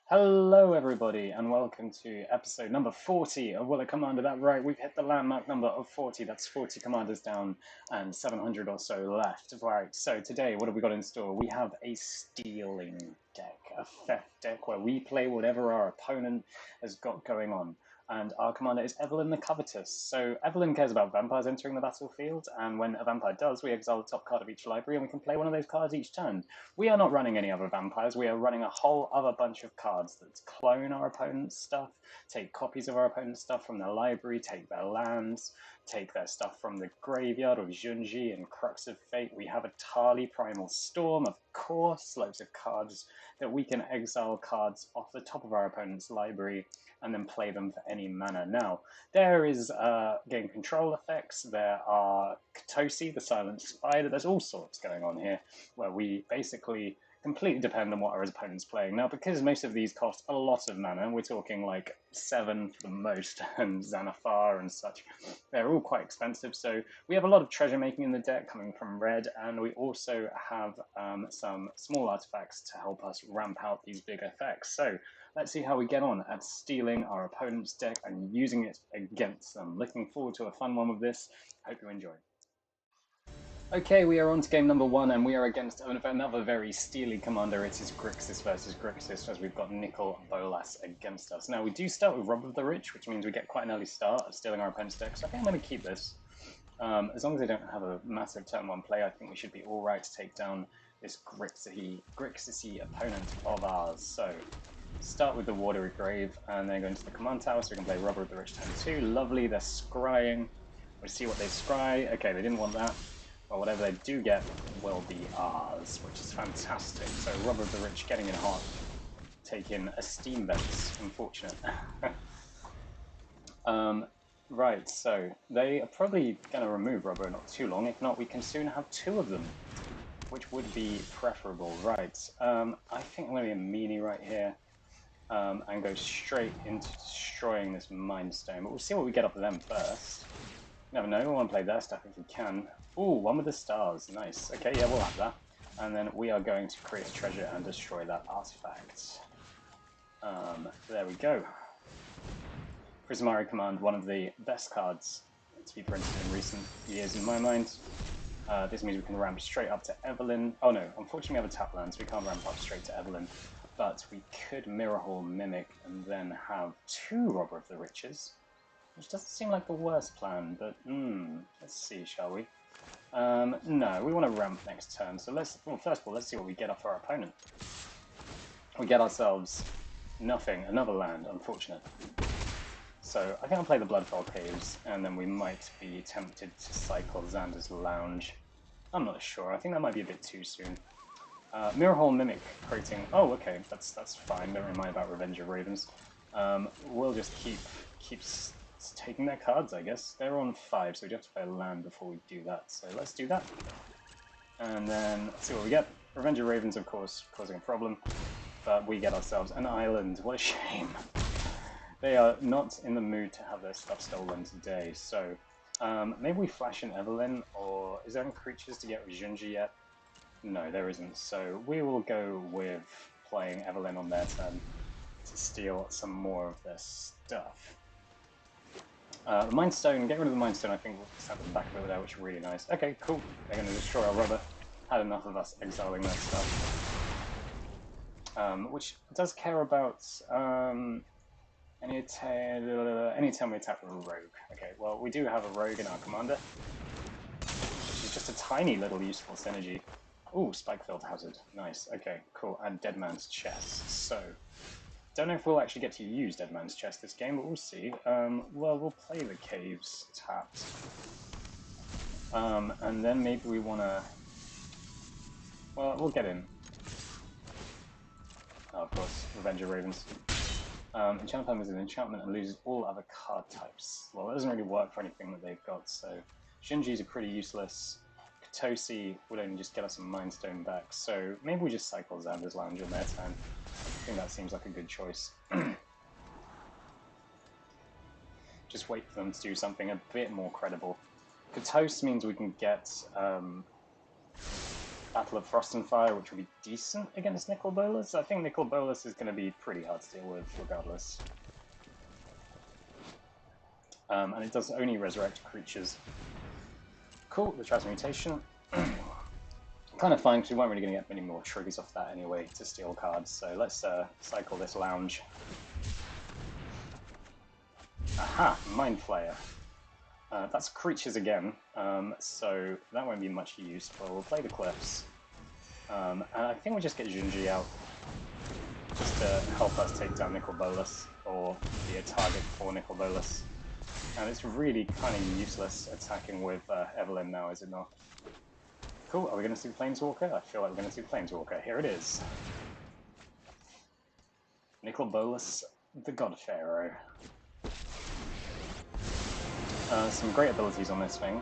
Hello, everybody, and welcome to episode number 40 of Will It Commander. That right, we've hit the landmark number of 40. That's 40 commanders down and 700 or so left. Right, so today, what have we got in store? We have a stealing deck, a theft deck where we play whatever our opponent has got going on. And our commander is Evelyn the Covetous. So Evelyn cares about vampires entering the battlefield, and when a vampire does, we exile the top card of each library, and we can play one of those cards each turn. We are not running any other vampires. We are running a whole other bunch of cards that clone our opponent's stuff, take copies of our opponent's stuff from their library, take their lands, take their stuff from the graveyard of Junji and Crux of Fate. We have a Tali Primal Storm, of course, loads of cards that we can exile cards off the top of our opponent's library and then play them for any mana. Now, there is game control effects, there are Katosi, the Silent Spider, there's all sorts going on here where we basically completely depend on what our opponent's playing. Now, because most of these cost a lot of mana, we're talking like 7 for the most, and Xanathar and such, they're all quite expensive, so we have a lot of treasure making in the deck coming from red, and we also have some small artifacts to help us ramp out these big effects. So let's see how we get on at stealing our opponent's deck and using it against them. Looking forward to a fun one with this. Hope you enjoy. Okay, we are on to game number 1, and we are against another very steely commander. It is Grixis versus Grixis, as we've got Nicol and Bolas against us. Now, we do start with Rob of the Rich, which means we get quite an early start of stealing our opponent's deck, so I think I'm going to keep this. As long as they don't have a massive turn 1 play, I think we should be alright to take down this Grixis-y opponent of ours. So, start with the Watery Grave, and then go into the command tower, so we can play Robber of the Rich turn 2. Lovely, they're scrying. We'll see what they scry. Okay, they didn't want that. Well, whatever they do get will be ours, which is fantastic. So, Robber of the Rich getting in hot, taking a steam vents, unfortunate. Right, so they are probably going to remove Robber not too long. If not, we can soon have 2 of them, which would be preferable. Right, I think I'm going to be a meanie right here and go straight into destroying this Mind Stone. But we'll see what we get off of them first. Never know, we want to play their stuff if we can. Ooh, one with the stars. Nice. Okay, yeah, we'll have that. And then we are going to create a treasure and destroy that artifact. There we go. Prismari Command, one of the best cards to be printed in recent years in my mind. This means we can ramp straight up to Evelyn. Oh no, unfortunately we have a tap land, so we can't ramp up straight to Evelyn. But we could Mirror Hall Mimic and then have 2 Robber of the Riches. Which doesn't seem like the worst plan, but let's see, shall we? No, we want to ramp next turn, so first of all, let's see what we get off our opponent. We get ourselves nothing, another land, unfortunate. So I think I'll play the Bloodfall Caves, and then we might be tempted to cycle Xander's Lounge. I'm not sure, I think that might be a bit too soon. Mirror Hall Mimic creating... Oh, okay, that's fine, don't worry about Ravager Ravens. We'll just keep taking their cards, I guess. They're on 5, so we do have to play a land before we do that. So let's do that. And then let's see what we get. Revenger Ravens, of course, causing a problem. But we get ourselves an island. What a shame. They are not in the mood to have their stuff stolen today. So maybe we flash an Evelyn, or is there any creatures to get with Junji yet? No, there isn't. So we will go with playing Evelyn on their turn to steal some more of their stuff. The Mind Stone, get rid of the Mind Stone, I think we'll just have them back over there, which is really nice. Okay, cool. They're going to destroy our rubber. Had enough of us exiling their stuff. Which does care about anytime we attack with a rogue. Okay, well, we do have a rogue in our commander, which is just a tiny little useful synergy. Ooh, Spike-Filled Hazard. Nice. Okay, cool. And Dead Man's Chest. So, don't know if we'll actually get to use Dead Man's Chest this game, but we'll see. Well, we'll play the Caves tapped. And then maybe we want to... Well, we'll get in. Oh, of course, Revenger Ravens. Enchantment Time is an enchantment and loses all other card types. Well, that doesn't really work for anything that they've got, so... Shinji's are pretty useless. Katosi would only just get us a Mind Stone back, so maybe we just cycle Xander's Lounge on their turn. I think that seems like a good choice. Just wait for them to do something a bit more credible. Covetous means we can get Battle of Frost and Fire, which will be decent against Nicol Bolas. I think Nicol Bolas is going to be pretty hard to deal with, regardless. And it does only resurrect creatures. Cool, the Transmutation. Kind of fine, because we weren't really going to get many more triggers off that anyway to steal cards. So let's cycle this Lounge. Aha, Mind Flayer. That's creatures again, so that won't be much use, but we'll play the Cliffs. And I think we'll just get Junji out, just to help us take down Nicol Bolas, or be a target for Nicol Bolas. And it's really kind of useless attacking with Evelyn now, is it not? Cool, are we going to see Planeswalker? I feel like we're going to see Planeswalker. Here it is. Nicol Bolas, the God Pharaoh. Some great abilities on this thing.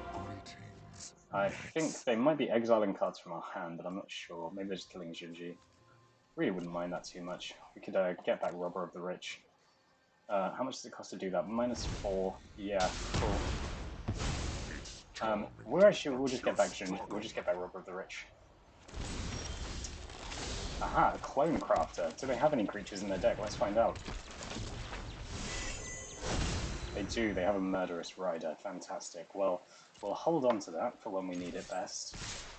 I think they might be exiling cards from our hand, but I'm not sure. Maybe they're just killing Junji. Really wouldn't mind that too much. We could get back Robber of the Rich. How much does it cost to do that? -4. Yeah, cool. We'll just get back Junji. We'll just get back Robber of the Rich. Aha, Clone Crafter. Do they have any creatures in their deck? Let's find out. They do, they have a Murderous Rider. Fantastic. Well, we'll hold on to that for when we need it best,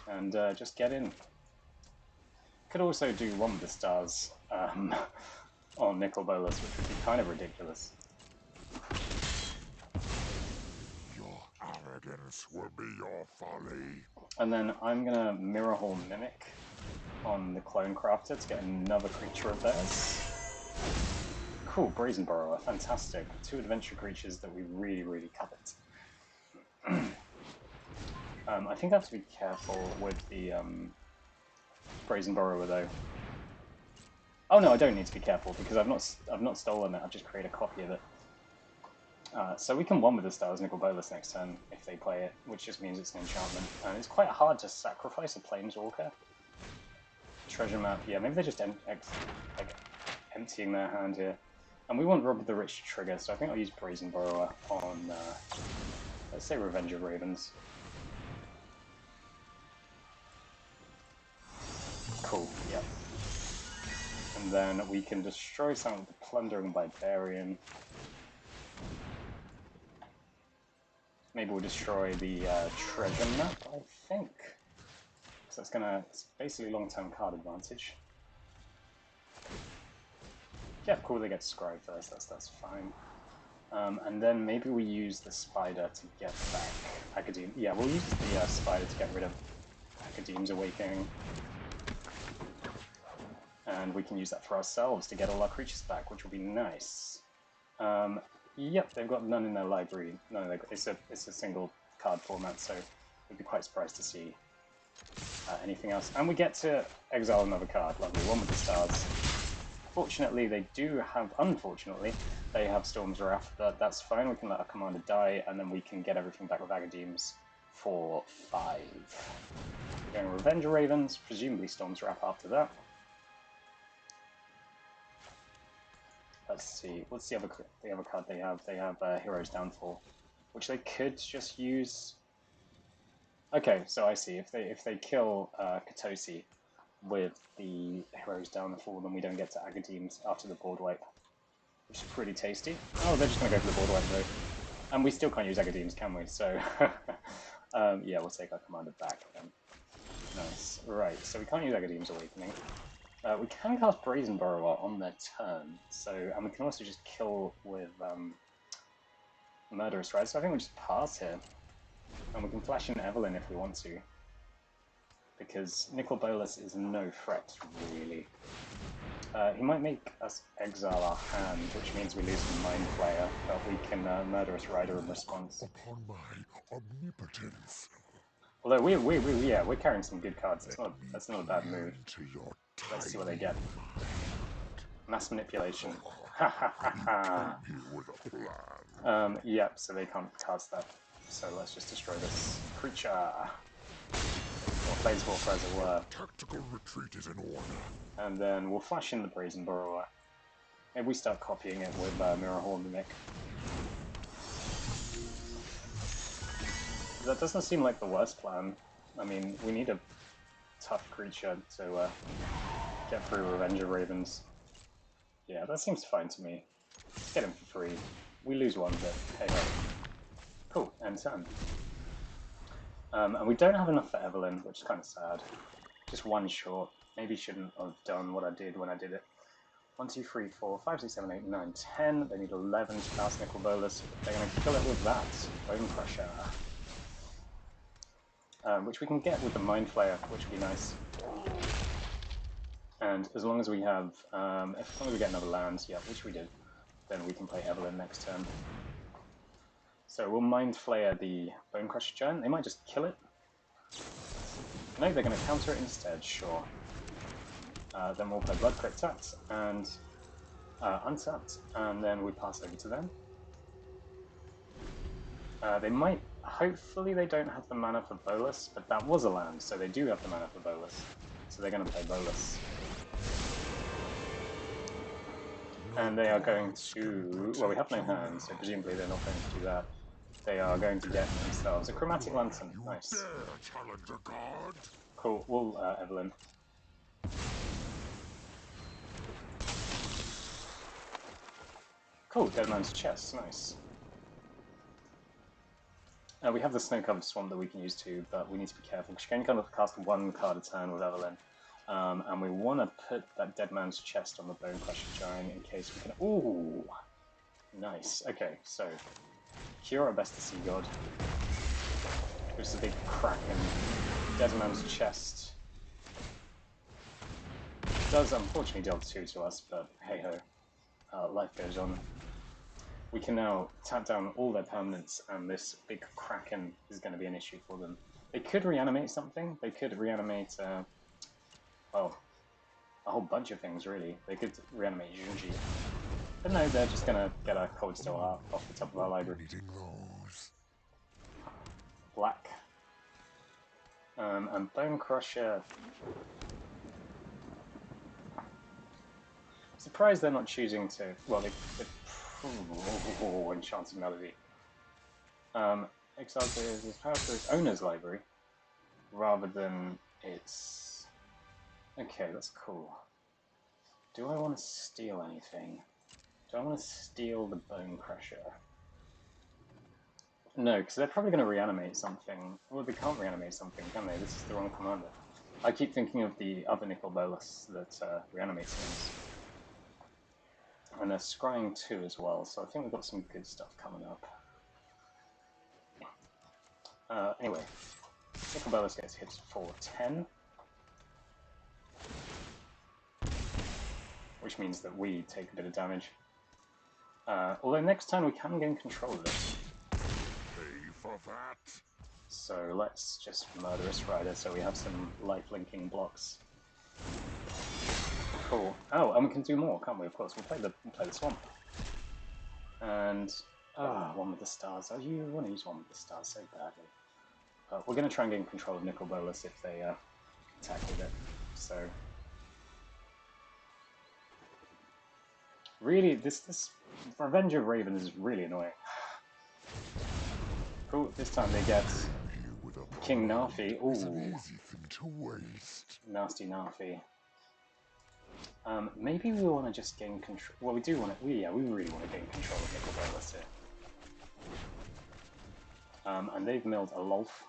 and just get in. Could also do One with the Stars on Nicol Bolas, which would be kind of ridiculous. Your arrogance will be your folly. And then I'm going to Mirror Hall Mimic on the Clone Crafter to get another creature of theirs. Cool, Brazen Borrower, fantastic. 2 adventure creatures that we really, really covet. I think I have to be careful with the Brazen Borrower though. Oh no, I don't need to be careful because I've not stolen it. I've just created a copy of it. So we can One with the Stars Nicol Bolas next turn if they play it, which just means it's an enchantment. And it's quite hard to sacrifice a Planeswalker. Treasure Map, yeah, maybe they're just emptying their hand here. And we want Rob of the Rich to trigger, so I think I'll use Brazen Borrower on, let's say Ravager Ravens. Cool, yep. And then we can destroy some of the Plundering Barbarian. Maybe we'll destroy the Treasure Map, I think. So it's basically long-term card advantage. Yeah, cool, they get Scry first, that's fine. And then maybe we use the Spider to get back Academe. Yeah, we'll use the Spider to get rid of Academe's Awakening. And we can use that for ourselves to get all our creatures back, which will be nice. Yep, they've got none in their library. No, it's a single card format, so we'd be quite surprised to see anything else. And we get to exile another card, lovely, One with the Stars. Unfortunately, they have Storm's Wrath, but that's fine. We can let our commander die, and then we can get everything back with Agademes for 5. Going Revenge Ravens, presumably Storm's Wrath after that. Let's see, what's the other card they have? They have Hero's Downfall, which they could just use. Okay, so I see. If they kill Covetous with the Hero's Downfall, then we don't get to Agademes after the board wipe, which is pretty tasty. Oh, they're just going to go for the board wipe though. And we still can't use Agademes, can we? So, yeah, we'll take our commander back then. Nice. Right, so we can't use Agademes Awakening. We can cast Brazen Borrower on their turn, and we can also just kill with Murderous Rider, so I think we'll just pass here. And we can flash in Evelyn if we want to, because Nicol Bolas is no threat, really. He might make us exile our hand, which means we lose the Mind Flayer, but we can Murderous Rider in response. Upon my omnipotence. Although we're carrying some good cards. That's not a bad move. Let's see what they get. Mass Manipulation. Ha ha ha ha. Yep, so they can't cast that. So let's just destroy this creature. Or Planeswalker, as it were. Tactical retreat is in order. And then we'll flash in the Brazen Borrower. Maybe we start copying it with Mirror Hall Mimic. That doesn't seem like the worst plan. I mean, we need a tough creature to get through Ravager Ravens. Yeah, that seems fine to me. Let's get him for free. We lose one, but hey ho. Cool, end turn. And we don't have enough for Evelyn, which is kind of sad. Just one short. Maybe shouldn't have done what I did when I did it. 1, 2, 3, 4, 5, 6, 7, 8, 9, 10. They need 11 to pass Nicol Bolas. They're going to kill it with that. Bone Crusher. Which we can get with the Mind Flayer, which would be nice. And as long as we have, as long as we get another land, yeah, which we did, then we can play Evelyn next turn. So we'll Mind Flayer the Bone Crusher Giant. They might just kill it. No, they're going to counter it instead, sure. Then we'll play Blood Crypt tapped and untapped, and then we pass over to them. They might, hopefully they don't have the mana for Bolas, but that was a land, so they do have the mana for Bolas. So they're going to play Bolas. And they are going to, well, we have no hand, so presumably they're not going to do that. They are going to get themselves a Chromatic Lantern. Nice. Cool. We'll Evelyn. Cool. Dead Man's Chest. Nice. We have the Snow-Covered Swamp that we can use too, but we need to be careful. She can only kind of cast one card a turn with Evelyn. And we want to put that Dead Man's Chest on the Bone Crusher Giant in case we can... Ooh! Nice. Okay, so... Cure our Best to See God. Which is a big crack in Dead Man's Chest. Does unfortunately deal 2 to us, but hey-ho. Life goes on. We can now tap down all their permanents, and this big Kraken is going to be an issue for them. They could reanimate something. They could reanimate... well, a whole bunch of things, really. They could reanimate Junji. But no, they're just going to get a Cold Steel Heart off the top of our library. Black. And Bone Crusher... I'm surprised they're not choosing to... Well, they Enchanted Melody. Exiled is power for its owner's library, rather than its... Okay, that's cool. Do I want to steal anything? Do I want to steal the Bone Crusher? No, because they're probably going to reanimate something. Well, they can't reanimate something, can they? This is the wrong commander. I keep thinking of the other Nicol Bolas that reanimates things. And they're scrying 2 as well, so I think we've got some good stuff coming up. Anyway, Nicol Bolas gets hit for 10. Which means that we take a bit of damage. Although next turn we can gain control of it. Pay for that. So let's just Murderous Rider so we have some life-linking blocks. Cool. Oh, and we can do more, can't we? Of course, we'll play the Swamp. And one with the stars. Oh, you want to use one with the stars so badly. But we're going to try and gain control of Nicol Bolas if they attack with it. So really, this Ravager Ravens is really annoying. Cool. This time they get King Narfi. Ooh, nasty Narfi. Maybe we want to just gain control. Well, we do want to. We really want to gain control of Nicol Bolas here. And they've milled a Lolth.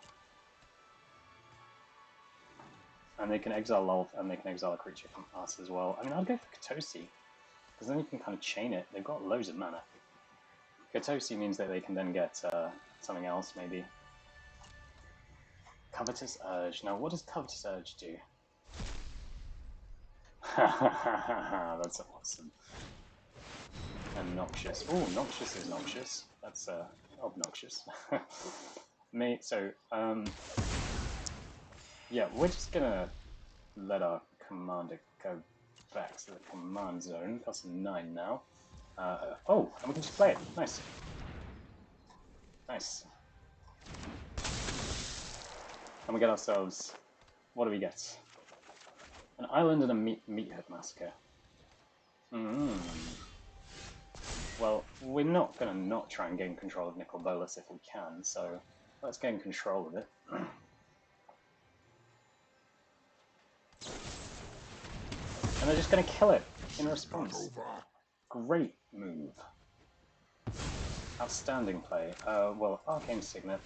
And they can exile Lolth, and they can exile a creature from us as well. I mean, I'd go for Covetous, because then you can kind of chain it. They've got loads of mana. Covetous means that they can then get something else, maybe. Covetous Urge. Now, what does Covetous Urge do? That's awesome. And Noxious. Oh, Noxious is noxious. That's obnoxious. Yeah, we're just gonna let our commander go back to the command zone. Plus 9 now. Oh, and we can just play it. Nice. Nice. And we get ourselves... What do we get? An island and a meathead massacre. Well, we're not going to not try and gain control of Nicol Bolas if we can, so let's gain control of it. And they're just going to kill it in Not response. over. Great move. Outstanding play. Well, Arcane Signet.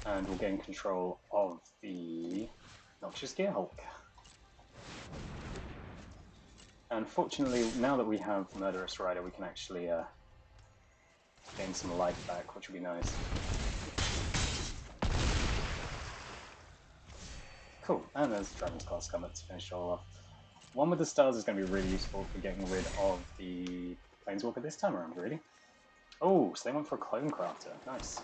And we'll gain control of the Noxious Gearhulk. And fortunately, now that we have Murderous Rider, we can actually gain some life back, which would be nice. Cool, and there's Dragon's Class coming to finish it all off. One with the stars is going to be really useful for getting rid of the Planeswalker this time around, really. Oh, so they went for a Clone Crafter. Nice.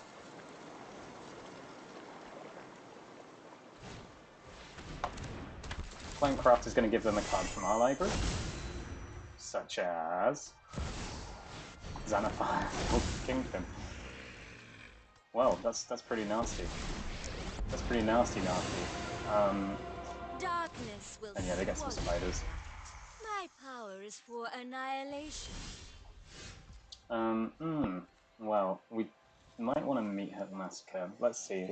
Clone Crafter is going to give them a card from our library, such as Xanathar Kingpin. Well, that's pretty nasty. That's pretty nasty. Darkness will And yeah, they get some swallow. spiders. My power is for annihilation. Well, we might want to meet her massacre. Let's see.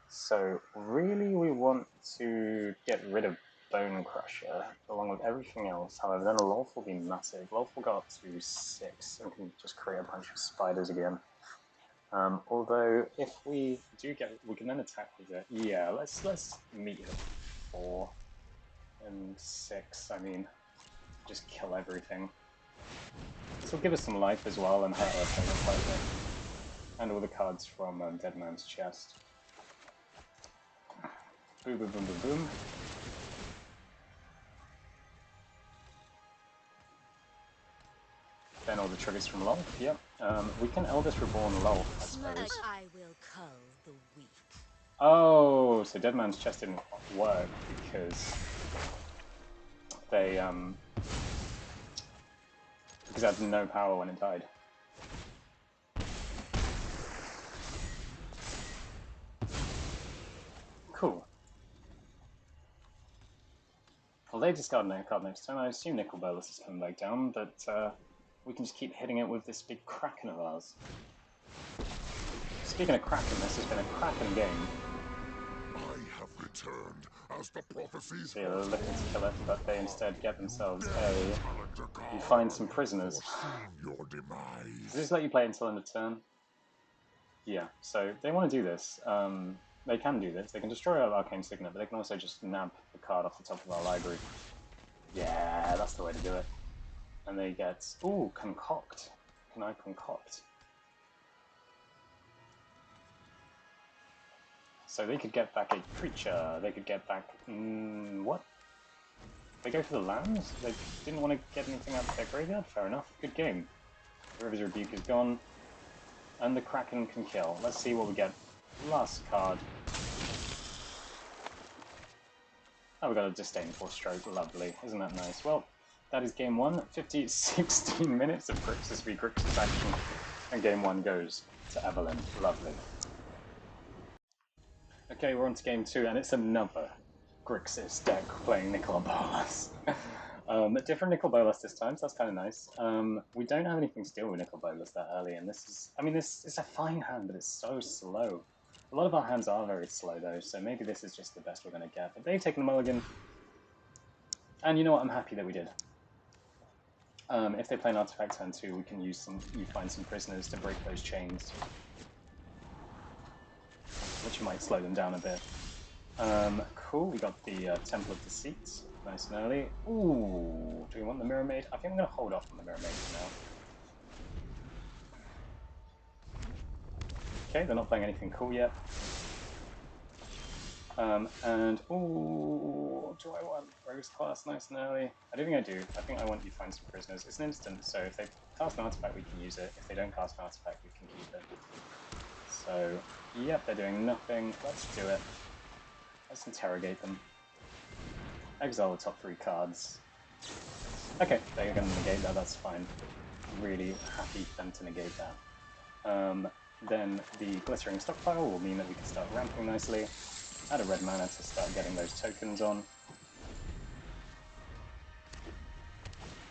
So, really we want to get rid of Bone Crusher, along with everything else. However, then Lolth will be massive. Lolth will go up to 6 and can just create a bunch of spiders again. Although, if we do get... we can then attack with it. Yeah, let's meet her 4 and 6, I mean, just kill everything. This will give us some life as well and hurt our opponent quite a bit. And all the cards from Dead Man's Chest. Boom, boom, boom, boom, boom. Then all the triggers from Lolth, yep. We can Eldest Reborn Lolth, I suppose. I will cull the weak. Oh, so Dead Man's Chest didn't work because they, because it had no power when it died. Cool. Well, they discard a card next turn. I assume Nicol Bolas is coming back down, but we can just keep hitting it with this big Kraken of ours. Speaking of Kraken, this has been a Kraken game. I have returned as the prophecies. So yeah, they're looking to kill it, but they instead get themselves challenge a and god. find some prisoners. Your Does demise. this let you play until end of turn? Yeah, so they want to do this. They can do this. They can destroy our Arcane Signet, but they can also just nab the card off the top of our library. Yeah, that's the way to do it. And they get... ooh, Concoct. Can I Concoct? So they could get back a creature. They could get back... what? They go for the lands? They didn't want to get anything out of their graveyard? Fair enough. Good game. The River's Rebuke is gone. And the Kraken can kill. Let's see what we get. Last card. Oh, we got a Disdainful Stroke. Lovely. Isn't that nice? Well, that is game 1. 16 minutes of Grixis v Grixis action. And game 1 goes to Evelyn. Lovely. Okay, we're on to game 2, and it's another Grixis deck playing Nicol Bolas. Different Nicol Bolas this time, so that's kind of nice. We don't have anything to deal with Nicol Bolas that early, and this is... I mean, this is a fine hand, but it's so slow. A lot of our hands are very slow, though, so maybe this is just the best we're going to get. But they've taken a mulligan, and you know what? I'm happy that we did. If they play an artifact turn 2, we can use some... you find some prisoners to break those chains, which might slow them down a bit. Cool, we got the Temple of Deceit, nice and early. Ooh, do we want the Mirror Maid? I think I'm going to hold off on the Mirror Maid for now. Okay, they're not playing anything cool yet. And, ooh, do I want Rogue's Class nice and early? I don't think I do. I think I want you to find some prisoners. It's an instant, so if they cast an artifact, we can use it. If they don't cast an artifact, we can keep it. So, yep, they're doing nothing. Let's do it. Let's interrogate them. Exile the top 3 cards. Okay, they're going to negate that, that's fine. Really happy for them to negate that. Then the Glittering Stockpile will mean that we can start ramping nicely. Add a red mana to start getting those tokens on.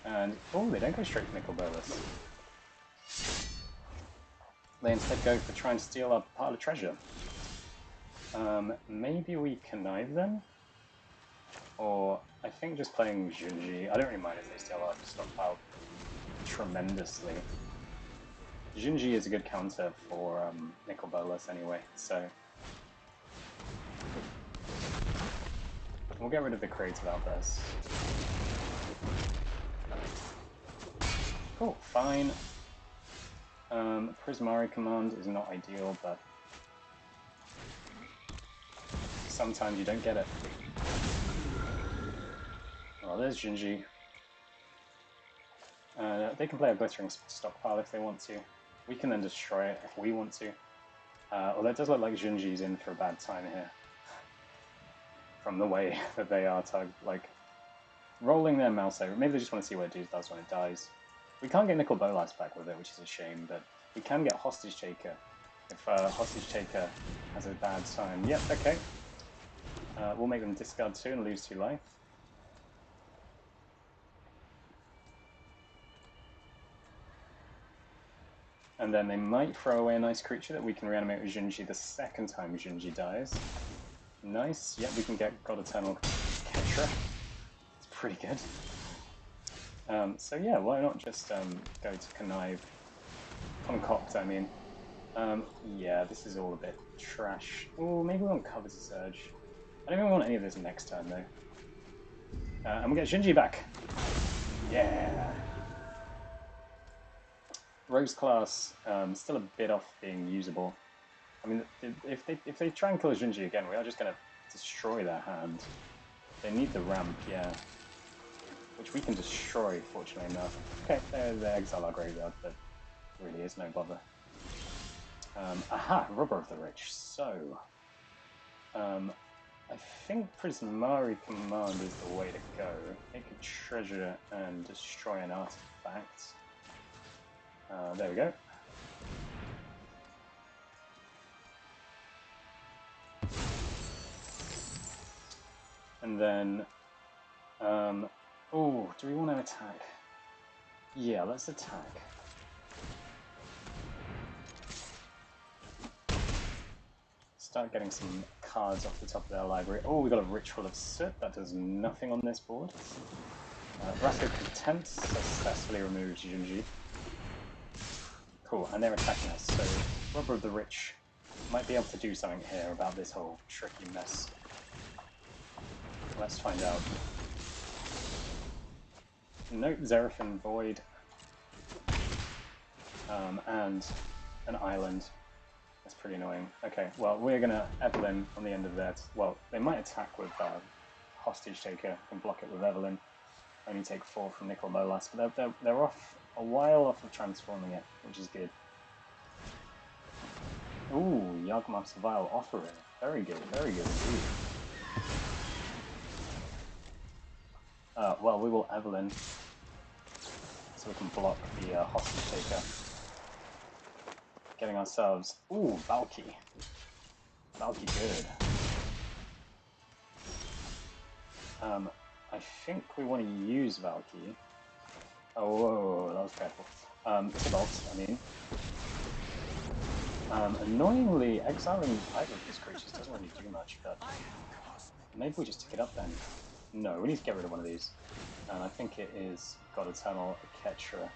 And, oh, they don't go straight for Nicol Bolas. They instead go for trying to steal our pile of treasure. Maybe we connive them? Or I think just playing Junji. I don't really mind if they steal our stockpile tremendously. Junji is a good counter for Nicol Bolas anyway, so we'll get rid of the creative outbursts. Cool, fine. Prismari command is not ideal, but sometimes you don't get it. Well, there's Junji. They can play a glittering stockpile if they want to. We can then destroy it if we want to. Although it does look like Junji's in for a bad time here. From the way that they are like rolling their mouse over. Maybe they just want to see what it does when it dies. We can't get Nicol Bolas back with it, which is a shame, but we can get Hostage Taker if Hostage Taker has a bad time. Yep, okay. We'll make them discard 2 and lose 2 life. And then they might throw away a nice creature that we can reanimate with Junji the second time Junji dies. Nice. Yep, we can get God Eternal Ketra. It's pretty good. So yeah, why not just go to Connive? Concoct, I mean. Yeah, this is all a bit trash. Oh, maybe we want Covetous Urge. I don't even want any of this next turn, though. And we get Junji back. Yeah. Rose class still a bit off being usable. I mean, if they try and kill Junji again, we are just going to destroy their hand. They need the ramp, yeah. Which we can destroy, fortunately enough. Okay, they exile our graveyard, but really is no bother. Aha, Robber of the Rich. So, I think Prismari Command is the way to go. Take a treasure and destroy an artifact. There we go. And then, oh, do we want to attack? Yeah, let's attack. Start getting some cards off the top of their library. Oh, we got a Ritual of Soot. That does nothing on this board. Rascal Content successfully removes Junji. Cool, and they're attacking us, so Robber of the Rich might be able to do something here about this whole tricky mess. Let's find out. Nope, Xeraphim Void. And an island. That's pretty annoying. Okay, well, we're going to Evelyn on the end of that. Well, they might attack with Hostage Taker and block it with Evelyn. Only take 4 from Nicol Bolas, but they're off a while off of transforming it, which is good. Ooh, Yawgmoth's Vile Offering. Very good indeed. Well, we will Evelyn, so we can block the Hostage Taker. Getting ourselves... Ooh, Valky. Valky good. I think we want to use Valky. Oh, whoa, that was careful. Tybalt, I mean. Annoyingly, exiling either of these creatures doesn't really do much, but maybe we just take it up then. No, we need to get rid of one of these. And I think it is God Eternal Ketra.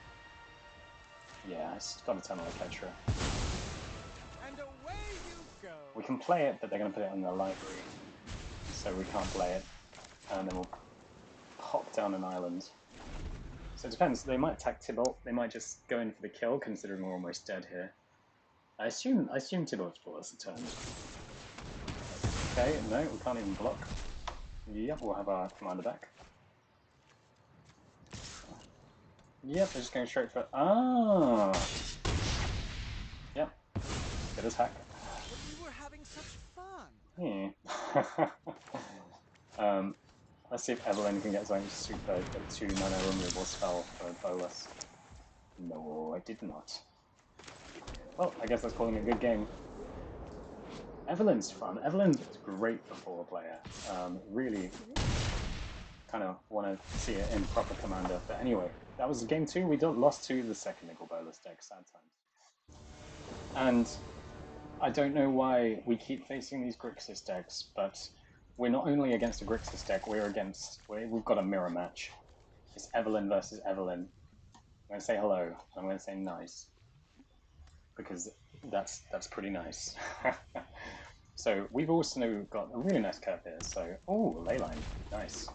Yeah, it's God Eternal Ketra. And away you go. We can play it, but they're going to put it in the library, so we can't play it. And then we'll pop down an island. So it depends. They might attack Tybalt. They might just go in for the kill, considering we're almost dead here. I assume Tybalt's brought us a turn. Okay, no, we can't even block. Yep, we'll have our commander back. Yep, they're just going straight for... Ah! Yep, good attack. But we were having such fun. Yeah. Let's see if Evelyn can get something super, a 2-mana removal spell for Bolas. No, I did not. Well, I guess that's calling it a good game. Evelyn's fun. Evelyn's great for 4-player. Really kind of want to see it in proper commander. But anyway, that was game 2. We lost to the second Nicol Bolas deck, sad times. And I don't know why we keep facing these Grixis decks, but we're not only against a Grixis deck, we've got a mirror match. It's Evelyn versus Evelyn. I'm going to say hello, and I'm going to say nice. Because that's pretty nice. So we've also got a really nice curve here, so... Oh, Leyline. Nice.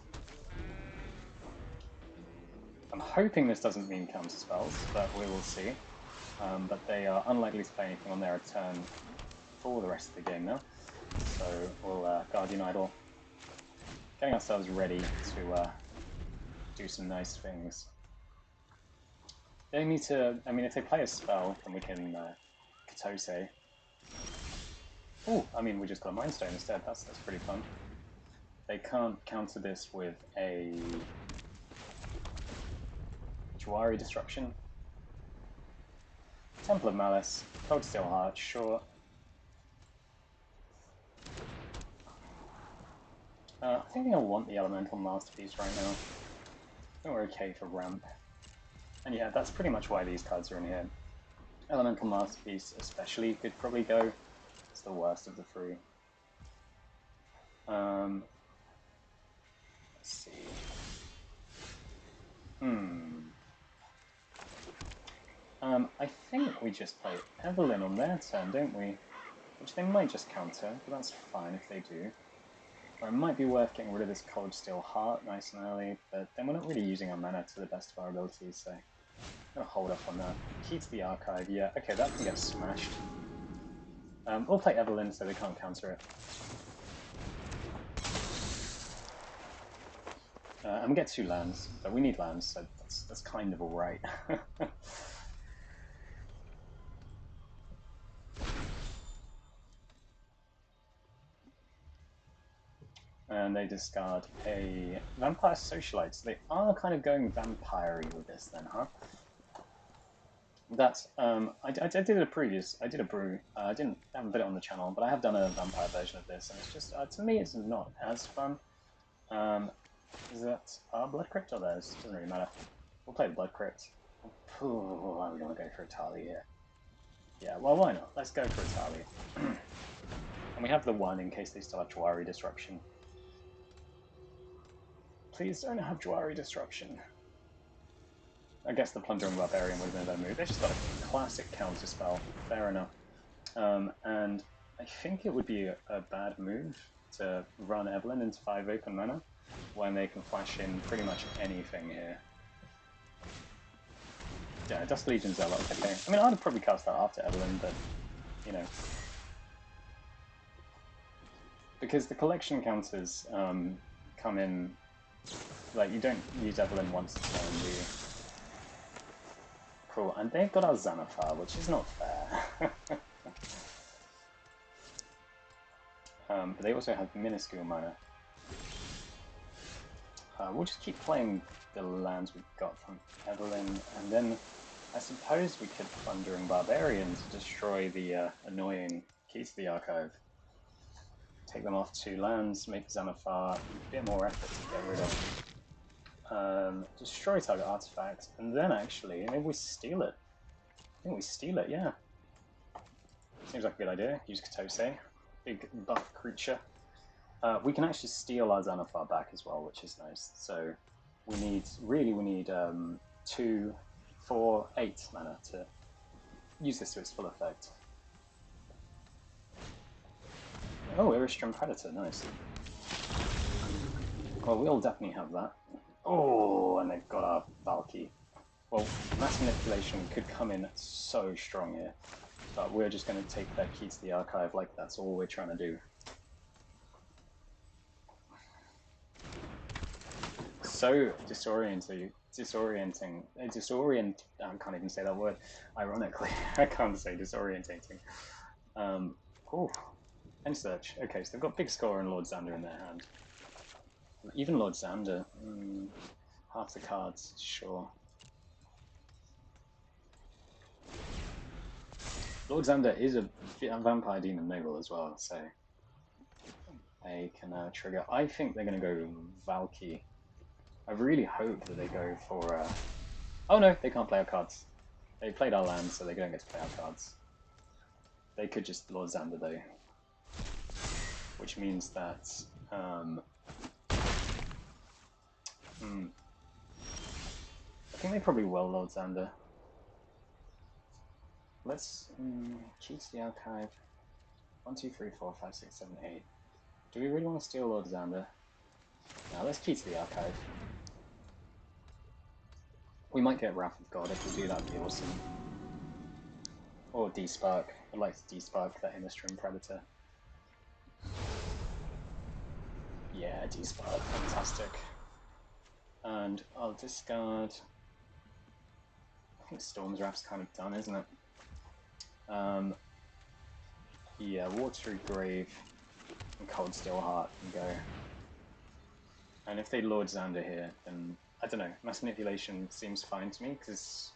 I'm hoping this doesn't mean counter spells, but we will see. But they are unlikely to play anything on their turn for the rest of the game now. So we'll Guardian Idol, getting ourselves ready to do some nice things. They need to, I mean, if they play a spell, then we can Covetous. Oh, I mean, we just got a Mind Stone instead. That's pretty fun. They can't counter this with a Jawari Disruption. Temple of Malice, Cold Steel Heart, sure. I think I'll want the Elemental Masterpiece right now. I think we're okay for ramp. And yeah, that's pretty much why these cards are in here. Elemental Masterpiece especially could probably go. It's the worst of the three. Let's see. I think we just play Evelyn on their turn, don't we? Which they might just counter, but that's fine if they do. Or it might be worth getting rid of this Cold Steel Heart nice and early, but then we're not really using our mana to the best of our abilities, so I'm going to hold up on that. Key to the Archive, yeah, okay, that can get smashed. We'll play Evelyn so they can't counter it. And we get 2 lands, but we need lands, so that's kind of alright. And they discard a Vampire Socialite. So they are kind of going vampire-y with this then, huh? That's, I did a brew. I haven't put it on the channel, but I have done a vampire version of this, and it's just, to me, it's not as fun. Is that our Blood Crypt or theirs? Doesn't really matter. We'll play the Blood Crypt. Ooh, I'm going to go for a Tali here. Yeah, well, why not? Let's go for a Tali. And we have the 1 in case they still have Jawari Disruption. Please don't have Jawari Disruption. I guess the Plundering Barbarian would have been a better move. They just got a classic counter spell. Fair enough. And I think it would be a bad move to run Evelyn into 5 open mana when they can flash in pretty much anything here. Yeah, Dust Legion Zealot, okay. I mean, I'd probably cast that after Evelyn, but, you know. Because the collection counters come in, like, you don't use Evelyn once a turn, do you? Cool, and they've got our Xanathar, which is not fair. But they also have minuscule mana. We'll just keep playing the lands we've got from Evelyn, and then I suppose we could Plundering Barbarian to destroy the annoying Key to the Archive. Take them off 2 lands, make Xanathar a bit more effort to get rid of. Destroy target artifact, and then actually, maybe we steal it. I think we steal it, yeah. Seems like a good idea. Use Covetous, big buff creature. We can actually steal our Xanathar back as well, which is nice. So we need 2, 4, 8 mana to use this to its full effect. Oh, Iristrum Predator, nice. Well, we'll definitely have that. Oh, and they've got our Valky. Well, Mass Manipulation could come in so strong here, but we're just going to take their Key to the Archive like that's all we're trying to do. So disorienting. I can't even say that word. Ironically, I can't say disorientating. Oh, End Search. Okay, so they've got Big Score and Lord Xander in their hand. Even Lord Xander, half the cards, sure. Lord Xander is a Vampire Demon Noble as well, so they can trigger. I think they're going to go Valky. I really hope that they go for... Oh no, they can't play our cards. They played our lands, so they don't get to play our cards. They could just Lord Xander though. Which means that I think they probably will Lord Xander. Let's cheat the archive. 1, 2, 3, 4, 5, 6, 7, 8. Do we really want to steal Lord Xander? No, let's cheat the archive. We might get Wrath of God. If we do, that'd be awesome. Or D-Spark. I'd like to D-Spark that Innistrem Predator. Yeah, D-Spark. Fantastic. And I'll discard... I think Storm's Wrath's kind of done, isn't it? Yeah, Watery Grave and Cold Steel Heart can go. And if they Lord Xander here, then I don't know. Mass Manipulation seems fine to me because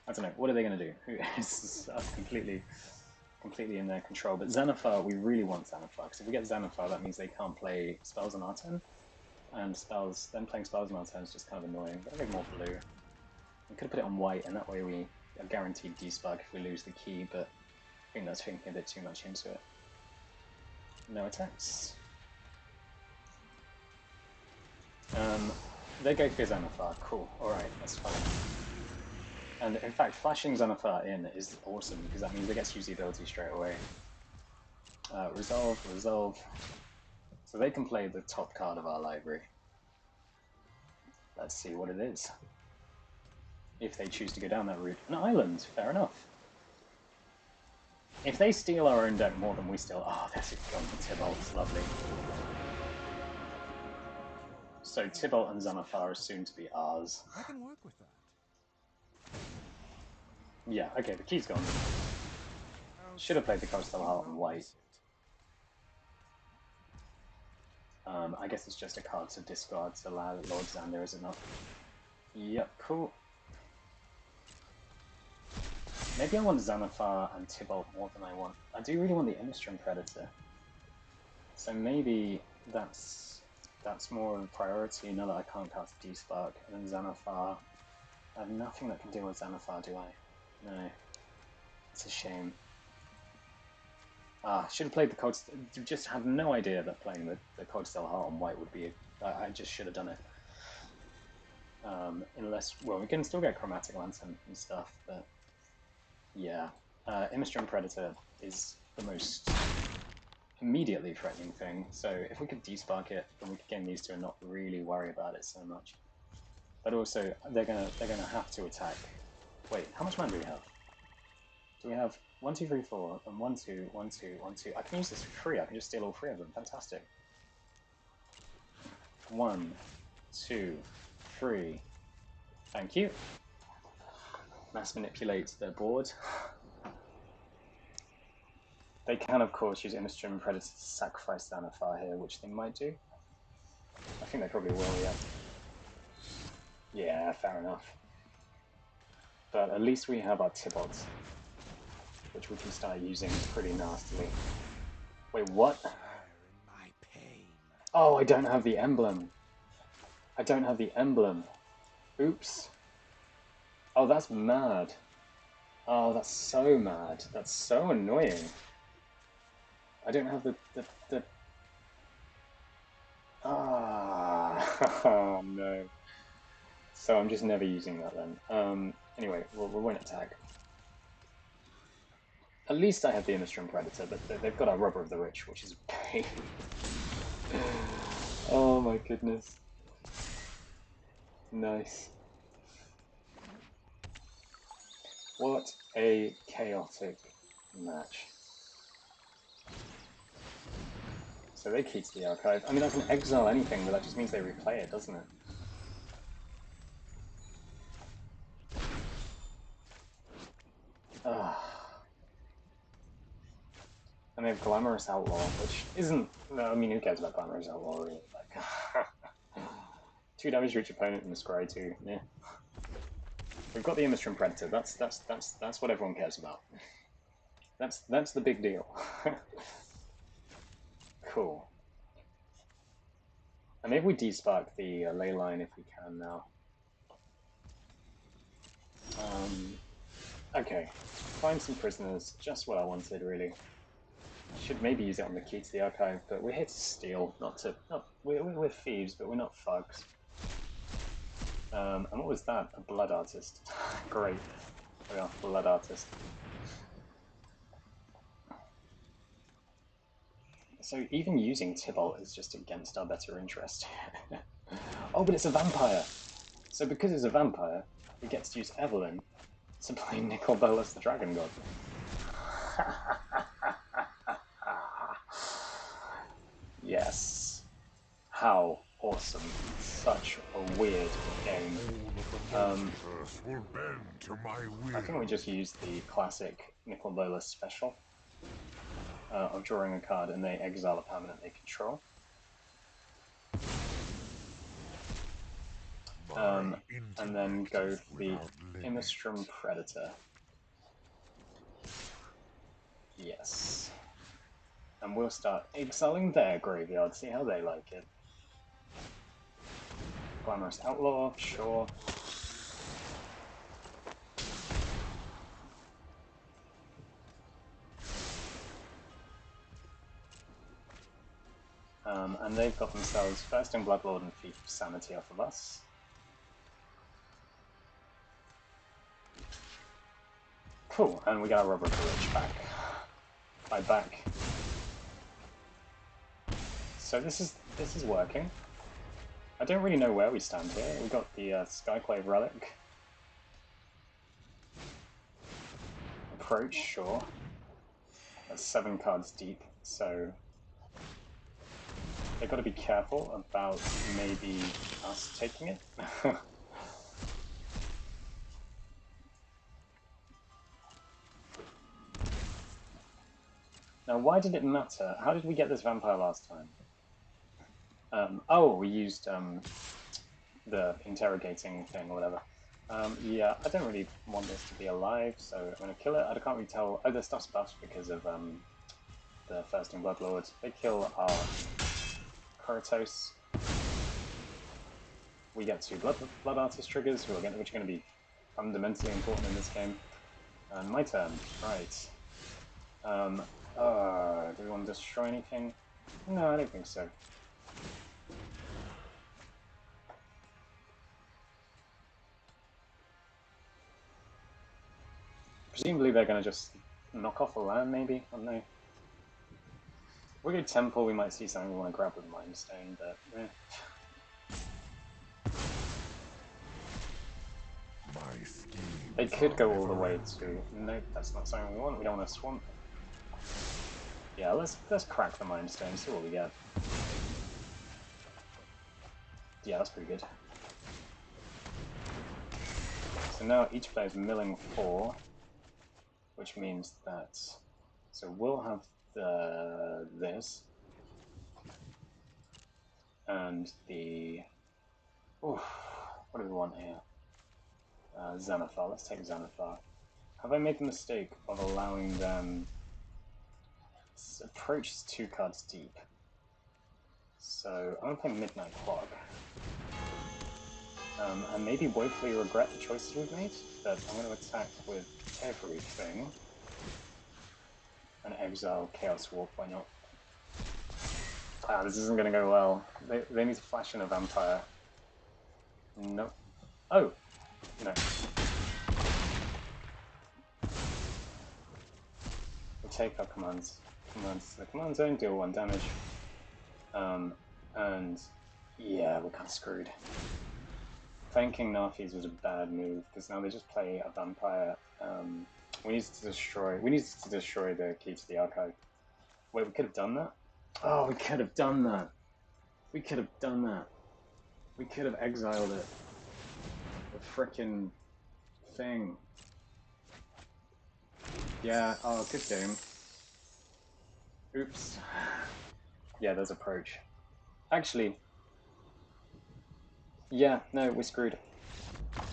I don't know. What are they going to do? It's completely in their control. But Xanathar, we really want Xanathar because if we get Xanathar, that means they can't play spells on our turn, and them playing spells on our turn is just kind of annoying. But I think more blue. We could have put it on white, and that way we are guaranteed D-Spark if we lose the key. But I think that's thinking a bit too much into it. No attacks. They go for Xanathar. Cool. Alright, that's fine. And in fact, flashing Xanathar in is awesome because that means it gets to use the ability straight away. Resolve. So they can play the top card of our library. Let's see what it is. If they choose to go down that route. An island, fair enough. If they steal our own deck more than we steal... Oh, there's a gun for Tybalt, it's lovely. So Tybalt and Xanathar are soon to be ours. I can work with that. Yeah, okay, the key's gone. Should have played the Coastal Heart on white. I guess it's just a card to discard to allow Lord Xander, is it not? Yep, cool. Maybe I want Xanathar and Tybalt more than I want. I do really want the Innistrem Predator. So maybe that's more of a priority now that I can't cast D-Spark. And then Xanathar... I have nothing that can deal with Xanathar, do I? No. It's a shame. Should have played the Cold... Just had no idea that playing the Cold Steel Heart on white would be... I just should have done it. Unless... Well, we can still get Chromatic Lantern and stuff, but... Yeah. Innistrem Predator is the most immediately threatening thing, so if we could D-Spark it, then we could gain these two and not really worry about it so much. But also, they're gonna have to attack. Wait, how much mana do we have? Do we have 1, 2, 3, 4, and 1, 2, 1, 2, 1, 2? I can use this for free. I can just steal all 3 of them. Fantastic. 1, 2, 3. Thank you. Mass manipulate their board. They can, of course, use Innistrem Predator to sacrifice Xanathar here, which they might do. I think they probably will, yeah. Yeah, fair enough. But at least we have our Tybalt, which we can start using pretty nastily. Wait, what? Oh, I don't have the emblem. I don't have the emblem. Oops. Oh, that's mad. Oh, that's so mad. That's so annoying. I don't have the... Oh, no. So I'm just never using that then. Anyway, we won't attack. At least I have the Innistrem Predator, but they've got our Robber of the Rich, which is a pain. Oh my goodness. Nice. What a chaotic match. So they keep the archive. I mean, I can exile anything, but that just means they replay it, doesn't it? And they have Glamorous Outlaw, which isn't... No, I mean, who cares about Glamorous Outlaw, really? Like, 2 damage to each opponent and a Scry 2. Yeah. We've got the Innistrem Predator. That's what everyone cares about. That's the big deal. Cool. And maybe we D-Spark the ley line if we can now. Okay. Find some prisoners. Just what I wanted, really. should maybe use it on the key to the archive, but we're here to steal, not to... we're thieves, but we're not thugs. And what was that? A blood artist. Great. We are blood artist. So even using Tybalt is just against our better interest. Oh, but it's a vampire! So because it's a vampire, we get to use Evelyn to play Nicol Bolas the Dragon God. Yes. How awesome. Such a weird game. Curse will bend to my will. I think we just use the classic Nicol Bolas special of drawing a card and they exile a permanent they control. And then go for the Imistrum Predator. Yes. And we'll start exiling their graveyard, see how they like it. Glamorous Outlaw, sure. And they've got themselves first in Bloodlord and Thief of Sanity off of us. Cool, and we got our Rubber Bridge back. By back. So this is working. I don't really know where we stand here. We got the Skyclave Relic. Approach, sure. That's 7 cards deep, so they've got to be careful about maybe us taking it. Now, why did it matter? How did we get this vampire last time? Oh, we used the interrogating thing or whatever. Yeah, I don't really want this to be alive, so I'm going to kill it. I can't really tell. Oh, the stuff's buffed because of the First in Bloodlord. They kill our Covetous. We get 2 blood Artist triggers, which are going to be fundamentally important in this game. And my turn, right. Do we want to destroy anything? No, I don't think so. Presumably they're going to just knock off a land, maybe? I don't know. If we go Temple, we might see something we want to grab with Mind Stone, but eh. They could go all the way to... Nope, that's not something we want. We don't want to swamp. Yeah, let's crack the Mind Stone, see what we get. Yeah, that's pretty good. So now each player's milling 4, which means that... So we'll have this. And the... Oof, what do we want here? Xanathar, let's take Xanathar. Have I made the mistake of allowing them... This approach is 2 cards deep. So I'm going to play Midnight Clock. And maybe woefully regret the choices we've made, but I'm going to attack with everything. And exile Chaos Warp, why not? Ah, this isn't going to go well. They need to flash in a vampire. Nope. Oh! No. We'll take our commands to the command zone, deal 1 damage. And yeah, we're kind of screwed. Thanking Narfies was a bad move, because now they just play a vampire. We need to destroy the key to the archive. Wait, we could have done that? Oh, we could have done that. We could have done that. We could have exiled it. The frickin' thing. Yeah, oh, good game. Oops. Yeah, there's approach. Actually, yeah, no, we're screwed.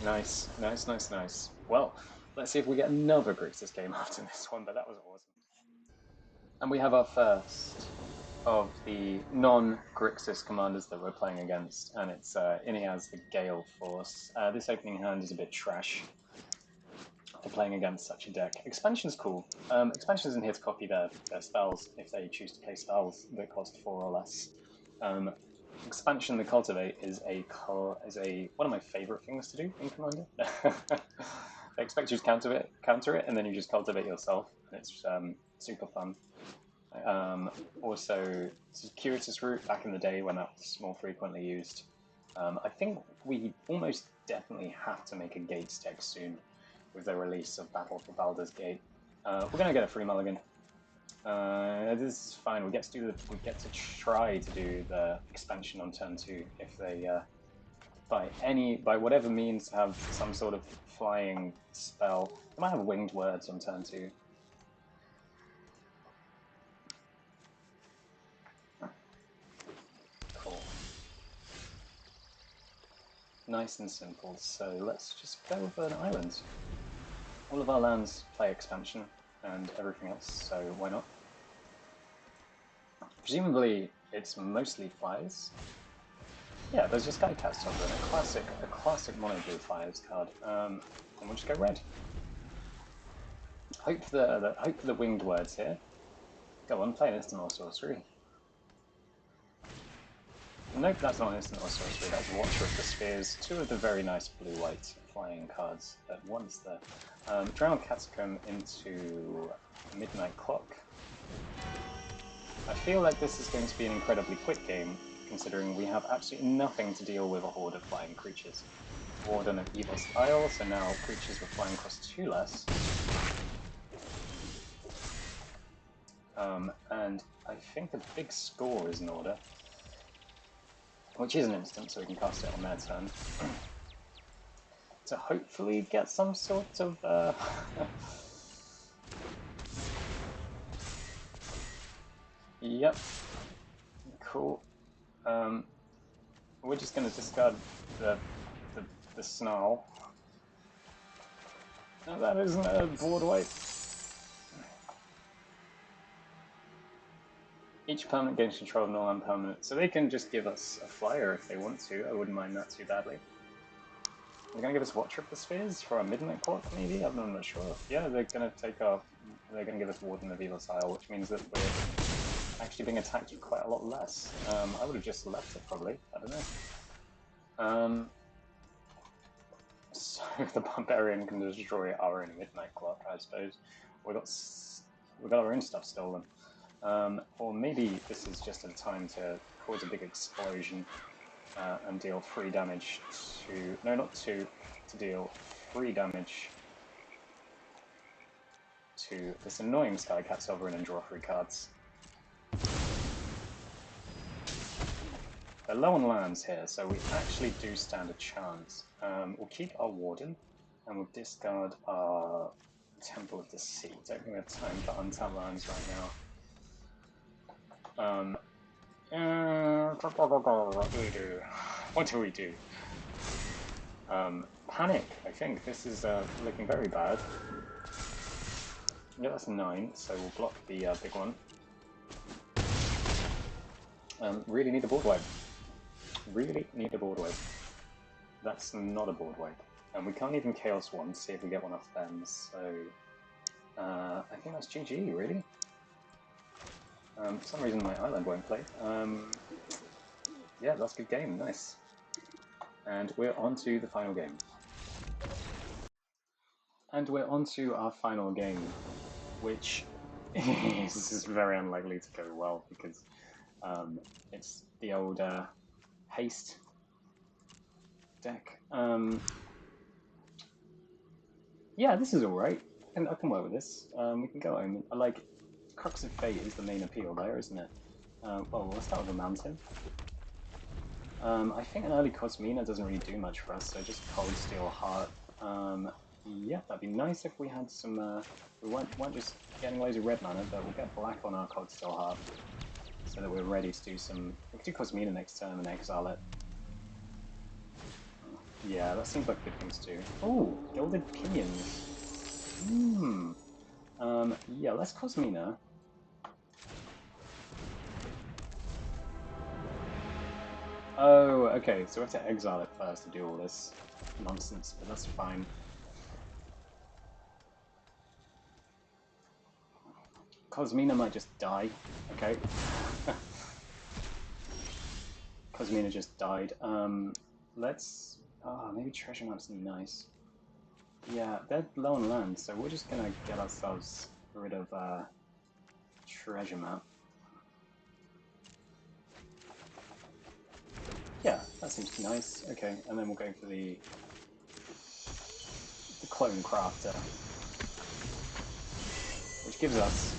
Nice, nice, nice, nice. Well, let's see if we get another Grixis game after this one, but that was awesome. And we have our first of the non-Grixis commanders that we're playing against, and it's Inniaz the Gale force. This opening hand is a bit trash. for playing against such a deck. Expansion's cool. Expansion isn't here to copy their spells if they choose to play spells that cost 4 or less. Expansion, the cultivate, is one of my favorite things to do in Commander. They expect you to counter it, and then you just cultivate yourself, and it's super fun. Also, Circuitous Route back in the day when that was more frequently used. I think we almost definitely have to make a Gates deck soon with the release of Battle for Baldur's Gate. We're gonna get a free mulligan. This is fine. We get to try to do the expansion on turn 2 if they, by whatever means, have some sort of flying spell. They might have winged words on turn 2. Cool. Nice and simple. So let's just go with an island. All of our lands play expansion and everything else, so why not? Presumably, it's mostly flyers. Yeah, there's just Skycast over and a classic mono blue flyers card. And we'll just go red. Hope for the winged words here. Go on, play an instant or sorcery. Nope, that's not an instant or sorcery. That's Watcher of the Spheres. 2 of the very nice blue-white flying cards at once there. Drown Catacomb into Midnight Clock. I feel like this is going to be an incredibly quick game, considering we have absolutely nothing to deal with a horde of flying creatures. Warden of Evil's Isle, so now creatures with flying cost 2 less. And I think the big score is in order, which is an instant, so we can cast it on their turn. To hopefully get some sort of Yep. Cool. We're just gonna discard the snarl. No, that isn't a board wipe. Each permanent gains control of non permanent, so they can just give us a flyer if they want to. I wouldn't mind that too badly. They're gonna give us Watcher of the Spheres for our Midnight Clock, maybe? I'm not sure. Yeah, they're gonna give us Warden of Evil's Isle, which means that we're actually being attacked with quite a lot less. I would have just left it probably. I don't know. So the Barbarian can destroy our own Midnight Clock, I suppose. We got our own stuff stolen. Or maybe this is just a time to cause a big explosion and deal 3 damage to... No, not 2. To deal 3 damage to this annoying Skycat Sovereign and draw 3 cards. They're low on lands here, so we actually do stand a chance. We'll keep our Warden, and we'll discard our Temple of Deceit. Don't think we have time for untap lands right now. What do we do? What do we do? Panic, I think. This is looking very bad. Yeah, that's 9, so we'll block the big one. Really need a board wipe. Really need a board wipe. That's not a board wipe. And we can't even Chaos 1 to see if we get one off them, so... I think that's GG, really. For some reason my island won't play. Yeah, that's a good game, nice. And we're on to the final game. And we're on to our final game, which is very unlikely to go well, because it's the old haste deck. Yeah, this is alright. I can work with this. We can go home. I like Crux of Fate is the main appeal there, isn't it? Well, we'll start with a mountain. I think an early Cosmina doesn't really do much for us, so just Cold Steel Heart. Yeah, that'd be nice if we had some... we weren't just getting loads of red mana, but we'll get black on our Cold Steel Heart, so that we're ready to do some... We could do Cosmina next turn and exile it. Yeah, that seems like a good thing to do. Ooh, Gilded Pinions. Yeah, let's Cosmina. Oh, okay, so we have to exile it first to do all this nonsense, but that's fine. Cosmina might just die. Okay. Cosmina just died. Let's... maybe Treasure Map's nice. Yeah, they're low on land, so we're just gonna get ourselves rid of Treasure Map. Yeah, that seems nice. Okay, and then we'll go for the Clone Crafter, which gives us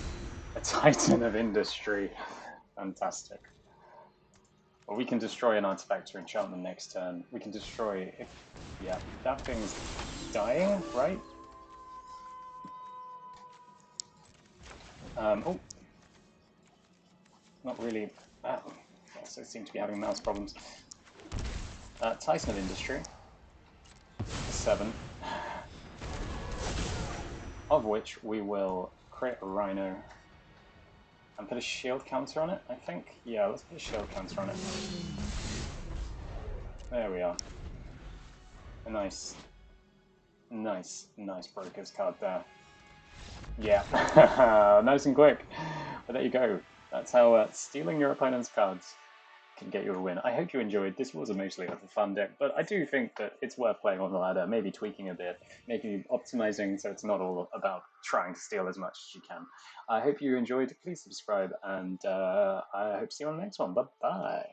a Titan of Industry. Fantastic. Well, we can destroy an artifact or enchantment next turn. We can destroy if... yeah, that thing's dying, right? Oh. Not really. Yes, I seem to be having mouse problems. Titan of Industry. 7. Of which we will create a Rhino and put a shield counter on it, I think. Yeah, let's put a shield counter on it. There we are. A nice Broker's card there. Yeah, nice and quick. But there you go. That's how stealing your opponent's cards can get you a win. I hope you enjoyed. This was mostly a fun deck, but I do think that it's worth playing on the ladder, maybe tweaking a bit, maybe optimizing so it's not all about trying to steal as much as you can. I hope you enjoyed. Please subscribe, and I hope to see you on the next one. Bye-bye.